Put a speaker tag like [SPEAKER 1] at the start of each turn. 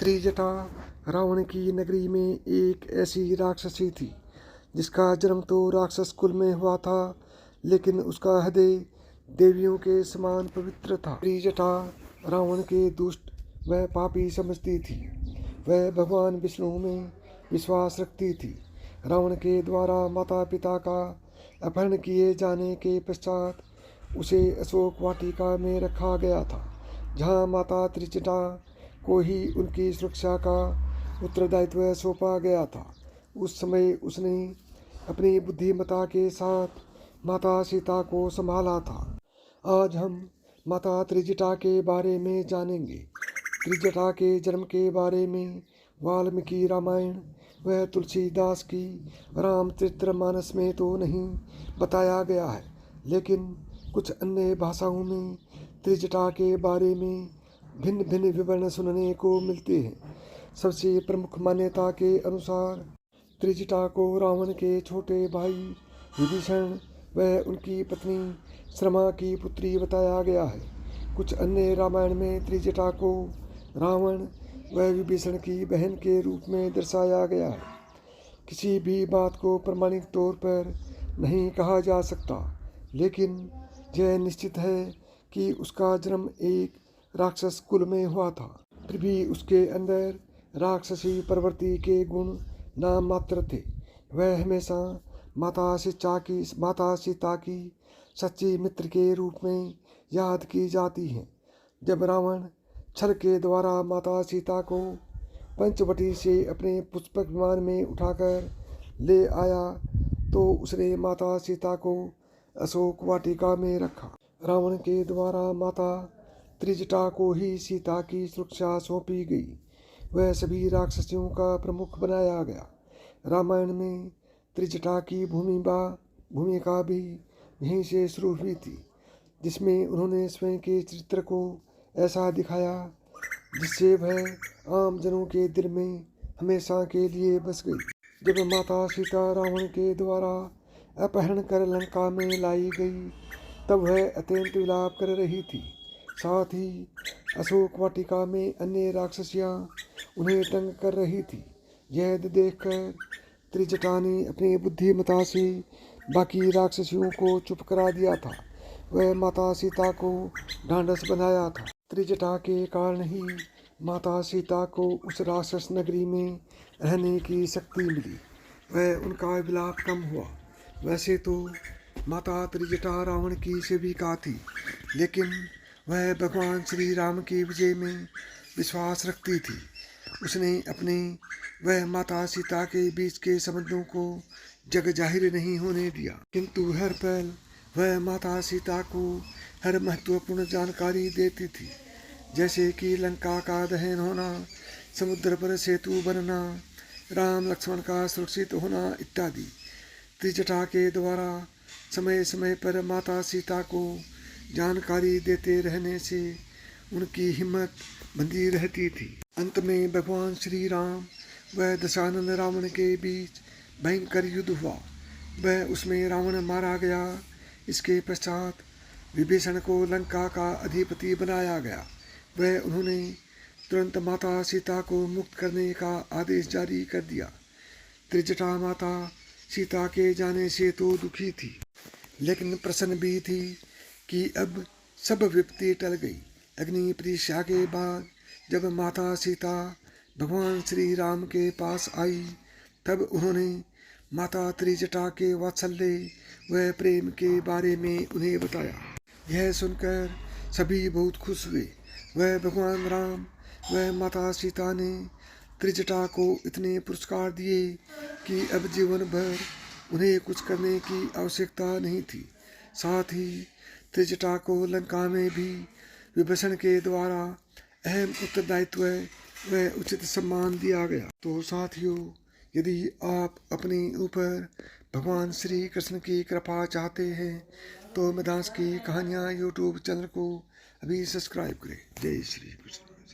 [SPEAKER 1] त्रिजटा रावण की नगरी में एक ऐसी राक्षसी थी जिसका जन्म तो राक्षस कुल में हुआ था, लेकिन उसका हृदय देवियों के समान पवित्र था। त्रिजटा रावण के दुष्ट व पापी समझती थी। वह भगवान विष्णु में विश्वास रखती थी। रावण के द्वारा माता पिता का अपहरण किए जाने के पश्चात उसे अशोक वाटिका में रखा गया था, जहाँ माता त्रिजटा को ही उनकी सुरक्षा का उत्तरदायित्व सौंपा गया था। उस समय उसने अपनी बुद्धिमत्ता के साथ माता सीता को संभाला था। आज हम माता त्रिजटा के बारे में जानेंगे। त्रिजटा के जन्म के बारे में वाल्मीकि रामायण व तुलसीदास की रामचरितमानस में तो नहीं बताया गया है, लेकिन कुछ अन्य भाषाओं में त्रिजटा के बारे में भिन्न भिन्न विवरण सुनने को मिलते हैं। सबसे प्रमुख मान्यता के अनुसार त्रिजटा को रावण के छोटे भाई विभीषण व उनकी पत्नी श्रमा की पुत्री बताया गया है। कुछ अन्य रामायण में त्रिजटा को रावण व विभीषण की बहन के रूप में दर्शाया गया है। किसी भी बात को प्रमाणिक तौर पर नहीं कहा जा सकता, लेकिन यह निश्चित है कि उसका जन्म एक राक्षस कुल में हुआ था। फिर भी उसके अंदर राक्षसी प्रवृत्ति के गुण नाम मात्र थे। वह हमेशा माता सीता की सच्ची मित्र के रूप में याद की जाती है। जब रावण छल के द्वारा माता सीता को पंचवटी से अपने पुष्पक विमान में उठाकर ले आया, तो उसने माता सीता को अशोक वाटिका में रखा। रावण के द्वारा माता त्रिजटा को ही सीता की सुरक्षा सौंपी गई। वह सभी राक्षसियों का प्रमुख बनाया गया। रामायण में त्रिजटा की भूमिका भी यहीं से शुरू हुई थी, जिसमें उन्होंने स्वयं के चरित्र को ऐसा दिखाया जिससे वह आम जनों के दिल में हमेशा के लिए बस गई। जब माता सीता रावण के द्वारा अपहरण कर लंका में लाई गई, तब वह अत्यंत विलाप कर रही थी। साथ ही अशोक वाटिका में अन्य राक्षसियाँ उन्हें तंग कर रही थी। यह देखकर त्रिजटा ने अपनी बुद्धिमत्ता से बाकी राक्षसियों को चुप करा दिया था। वह माता सीता को ढांढस बनाया था। त्रिजटा के कारण ही माता सीता को उस राक्षस नगरी में रहने की शक्ति मिली। वह उनका विलाप कम हुआ। वैसे तो माता त्रिजटा रावण की सेविका थी, लेकिन वह भगवान श्री राम की विजय में विश्वास रखती थी। उसने अपने वह माता सीता के बीच के संबंधों को जग जाहिर नहीं होने दिया, किंतु हर पल वह माता सीता को हर महत्वपूर्ण जानकारी देती थी, जैसे कि लंका का दहन होना, समुद्र पर सेतु बनना, राम लक्ष्मण का सुरक्षित होना इत्यादि। त्रिजटा के द्वारा समय समय पर माता सीता को जानकारी देते रहने से उनकी हिम्मत बंधी रहती थी। अंत में भगवान श्री राम व दशानन रावण के बीच भयंकर युद्ध हुआ। वह उसमें रावण मारा गया। इसके पश्चात विभीषण को लंका का अधिपति बनाया गया। उन्होंने तुरंत माता सीता को मुक्त करने का आदेश जारी कर दिया। त्रिजटा माता सीता के जाने से तो दुखी थी, लेकिन प्रसन्न भी थी कि अब सब विपत्ति टल गई। अग्नि परीक्षा के बाद जब माता सीता भगवान श्री राम के पास आई, तब उन्होंने माता त्रिजटा के वात्सल्य व प्रेम के बारे में उन्हें बताया। यह सुनकर सभी बहुत खुश हुए। वह भगवान राम व माता सीता ने त्रिजटा को इतने पुरस्कार दिए कि अब जीवन भर उन्हें कुछ करने की आवश्यकता नहीं थी। साथ ही त्रिजटा को लंका में भी विभीषण के द्वारा अहम उत्तरदायित्व व उचित सम्मान दिया गया। तो साथियों, यदि आप अपने ऊपर भगवान श्री कृष्ण की कृपा चाहते हैं तो मिदास की कहानियाँ यूट्यूब चैनल को अभी सब्सक्राइब करें। जय श्री कृष्ण।